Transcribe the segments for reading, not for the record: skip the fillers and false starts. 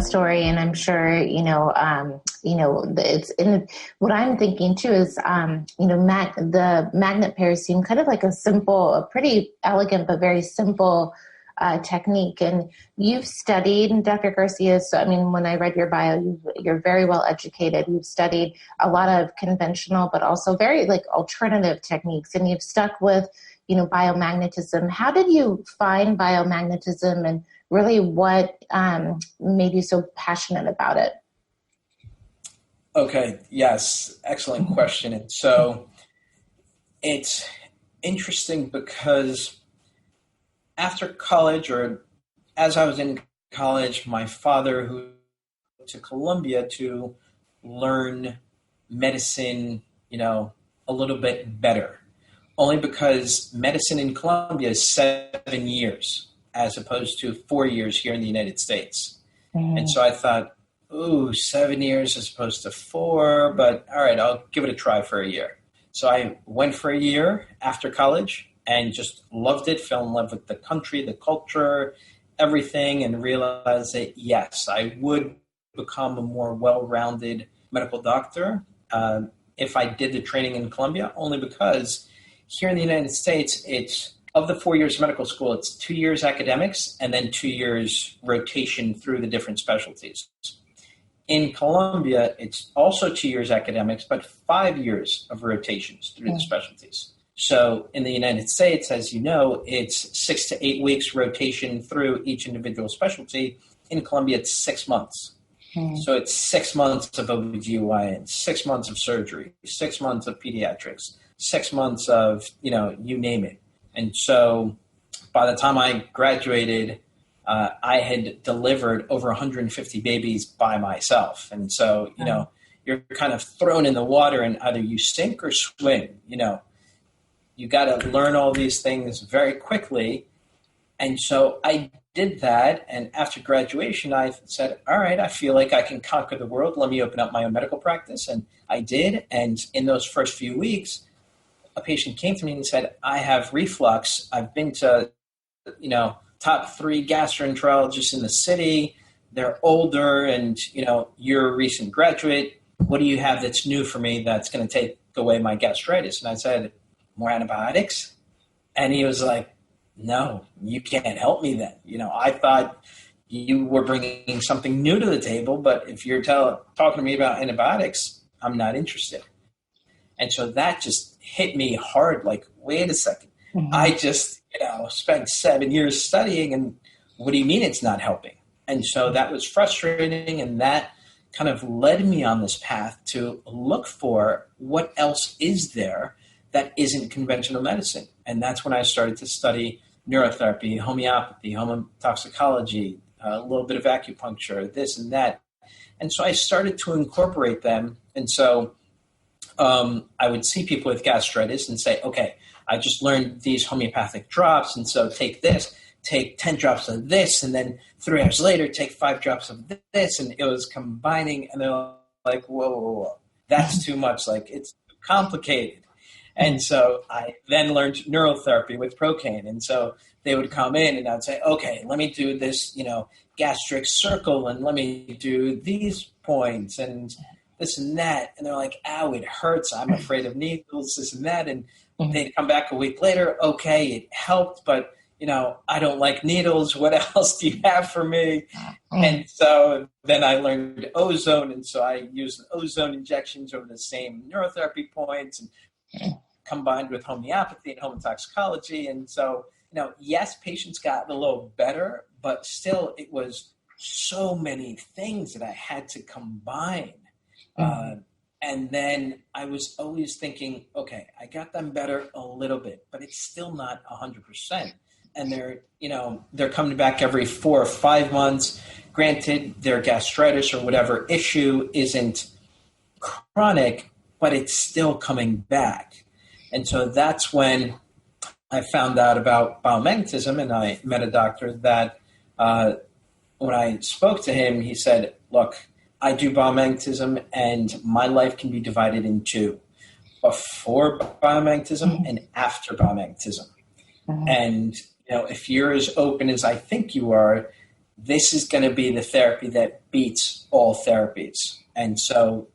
story, and I'm sure, it's in what I'm thinking too is, the magnet pairs seem kind of like a pretty elegant, but very simple technique. And you've studied, Dr. Garcia, so I mean, when I read your bio, you're very well educated. You've studied a lot of conventional, but also very like alternative techniques, and you've stuck with, biomagnetism. How did you find biomagnetism, and really what made you so passionate about it? Okay, yes, excellent question. And so it's interesting because after college, or as I was in college, my father, who went to Columbia to learn medicine, a little bit better, only because medicine in Columbia is 7 years as opposed to 4 years here in the United States. Mm. And so I thought, 7 years as opposed to 4, but all right, I'll give it a try for a year. So I went for a year after college and just loved it, fell in love with the country, the culture, everything, and realized that, yes, I would become a more well-rounded medical doctor if I did the training in Columbia, only because here in the United States, it's of the 4 years of medical school, it's 2 years academics and then 2 years rotation through the different specialties. In Columbia, it's also 2 years academics, but 5 years of rotations through the specialties. So in the United States, as you know, it's 6 to 8 weeks rotation through each individual specialty. In Columbia, it's 6 months. So it's 6 months of OBGYN, 6 months of surgery, 6 months of pediatrics, 6 months of, you name it. And so by the time I graduated, I had delivered over 150 babies by myself. And so, you're kind of thrown in the water and either you sink or swim. You got to learn all these things very quickly. And so I did that. And after graduation, I said, all right, I feel like I can conquer the world. Let me open up my own medical practice. And I did. And in those first few weeks, a patient came to me and said, I have reflux. I've been to, top 3 gastroenterologists in the city. They're older and, you're a recent graduate. What do you have that's new for me that's going to take away my gastritis? And I said, more antibiotics? And he was like, no, you can't help me then. I thought you were bringing something new to the table, but if you're talking to me about antibiotics, I'm not interested. And so that just hit me hard, like, wait a second. Mm-hmm. I just, spent 7 years studying, and what do you mean it's not helping? And so that was frustrating, and that kind of led me on this path to look for what else is there that isn't conventional medicine. And that's when I started to study neurotherapy, homeopathy, homotoxicology, a little bit of acupuncture, this and that. And so I started to incorporate them. And so I would see people with gastritis and say, okay, I just learned these homeopathic drops. And so take this, take 10 drops of this, and then 3 hours later, take 5 drops of this. And it was combining, and they're like, whoa, that's too much. Like, it's complicated. And so I then learned neurotherapy with Procaine. And so they would come in and I'd say, okay, let me do this, gastric circle, and let me do these points and this and that. And they're like, ow, it hurts. I'm afraid of needles, this and that. And they'd come back a week later. Okay, it helped, but, I don't like needles. What else do you have for me? And so then I learned ozone. And so I used ozone injections over the same neurotherapy points and combined with homeopathy and homotoxicology. And so, yes, patients got a little better, but still it was so many things that I had to combine. And then I was always thinking, okay, I got them better a little bit, but it's still not 100%. And they're coming back every 4 or 5 months. Granted, their gastritis or whatever issue isn't chronic, but it's still coming back. And so that's when I found out about biomagnetism, and I met a doctor that when I spoke to him, he said, look, I do biomagnetism, and my life can be divided in 2, before biomagnetism and after biomagnetism. And, if you're as open as I think you are, this is going to be the therapy that beats all therapies. And so,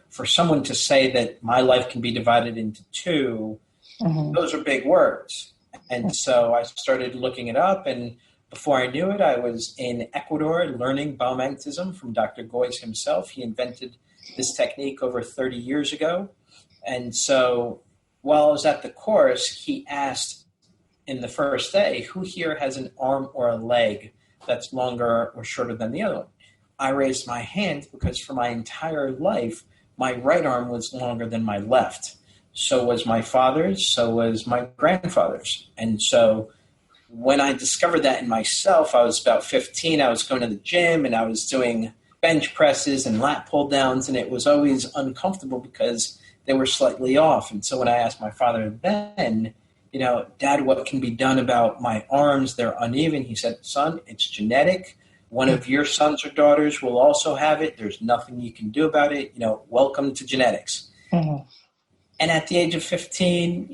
for someone to say that my life can be divided into two, those are big words. And so I started looking it up, and before I knew it, I was in Ecuador learning biomagnetism from Dr. Goyce himself. He invented this technique over 30 years ago. And so while I was at the course, he asked in the first day, who here has an arm or a leg that's longer or shorter than the other one? I raised my hand because for my entire life, my right arm was longer than my left. So was my father's, so was my grandfather's. And so when I discovered that in myself, I was about 15. I was going to the gym and I was doing bench presses and lat pull downs, and it was always uncomfortable because they were slightly off. And so when I asked my father then, Dad, what can be done about my arms? They're uneven. He said, son, it's genetic. One of your sons or daughters will also have it. There's nothing you can do about it. Welcome to genetics. Mm-hmm. And at the age of 15,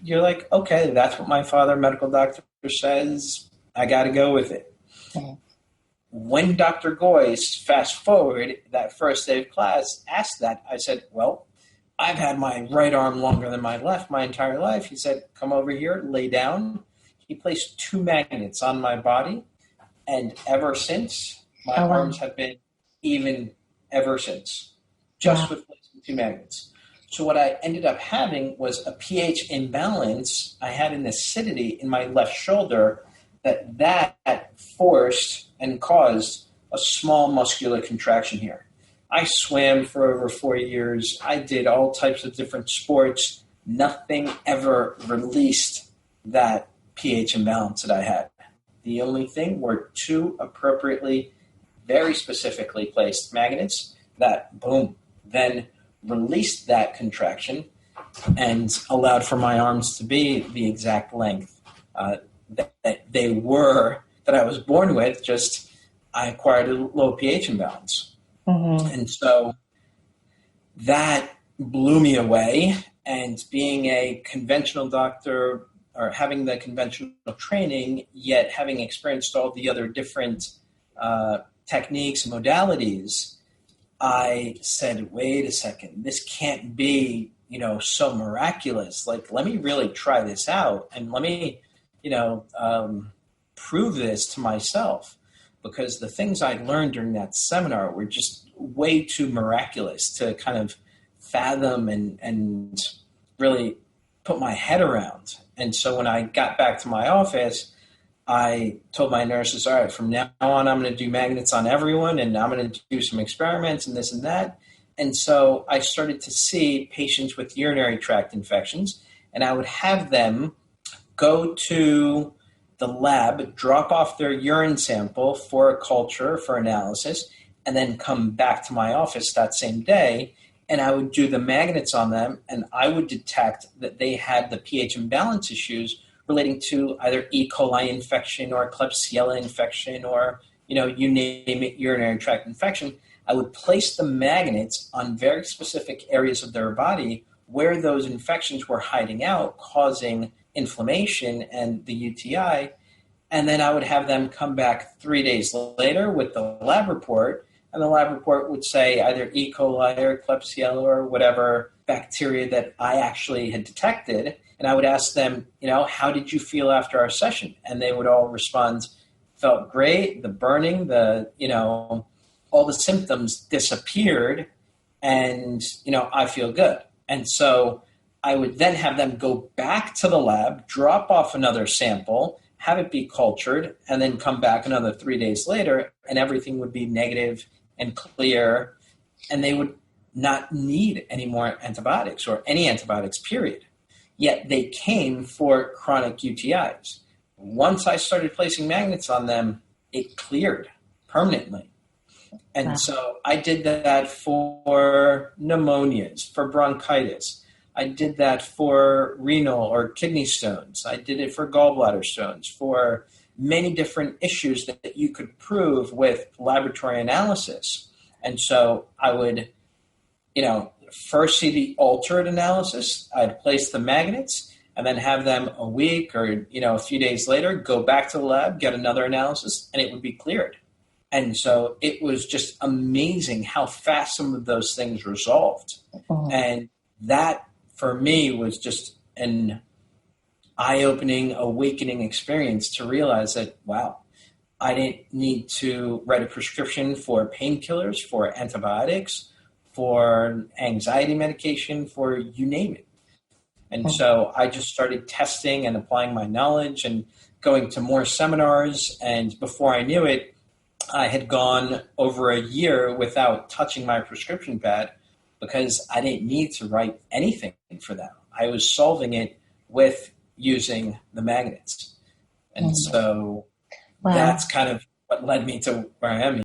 you're like, okay, that's what my father, medical doctor, says. I got to go with it. Mm-hmm. When Dr. Goyce, fast forward, that first day of class, asked that, I said, well, I've had my right arm longer than my left my entire life. He said, come over here, lay down. He placed 2 magnets on my body. And ever since, my arms have been even ever since, just with placing 2 magnets. So what I ended up having was a pH imbalance. I had an acidity in my left shoulder that forced and caused a small muscular contraction here. I swam for over 4 years. I did all types of different sports. Nothing ever released that pH imbalance that I had. The only thing were 2 appropriately, very specifically placed magnets that, boom, then released that contraction and allowed for my arms to be the exact length that they were, that I was born with, just I acquired a low pH imbalance. Mm-hmm. And so that blew me away. And being a conventional doctor, or having the conventional training, yet having experienced all the other different techniques and modalities, I said, wait a second, this can't be, so miraculous. Like, let me really try this out and let me, prove this to myself, because the things I learned during that seminar were just way too miraculous to kind of fathom and really put my head around. And so when I got back to my office, I told my nurses, all right, from now on, I'm going to do magnets on everyone, and I'm going to do some experiments and this and that. And so I started to see patients with urinary tract infections, and I would have them go to the lab, drop off their urine sample for a culture, for analysis, and then come back to my office that same day, and I would do the magnets on them, and I would detect that they had the pH imbalance issues relating to either E. coli infection or Klebsiella infection or, you name it, urinary tract infection. I would place the magnets on very specific areas of their body where those infections were hiding out, causing inflammation and the UTI. And then I would have them come back 3 days later with the lab report, and the lab report would say either E. coli or Klebsiella or whatever bacteria that I actually had detected. And I would ask them, how did you feel after our session? And they would all respond, felt great. The burning, all the symptoms disappeared, and, I feel good. And so I would then have them go back to the lab, drop off another sample, have it be cultured, and then come back another 3 days later, and everything would be negative and clear, and they would not need any more antibiotics or any antibiotics, period. Yet they came for chronic UTIs. Once I started placing magnets on them, it cleared permanently. And so I did that for pneumonias, for bronchitis. I did that for renal or kidney stones. I did it for gallbladder stones, for many different issues that you could prove with laboratory analysis. And so I would, first see the altered analysis. I'd place the magnets, and then have them a week or, a few days later, go back to the lab, get another analysis, and it would be cleared. And so it was just amazing how fast some of those things resolved. Mm-hmm. And that, for me, was just an eye-opening, awakening experience to realize that, wow, I didn't need to write a prescription for painkillers, for antibiotics, for anxiety medication, for you name it. And so I just started testing and applying my knowledge and going to more seminars. And before I knew it, I had gone over a year without touching my prescription pad because I didn't need to write anything for them. I was solving it with using the magnets. And so that's kind of what led me to where I am.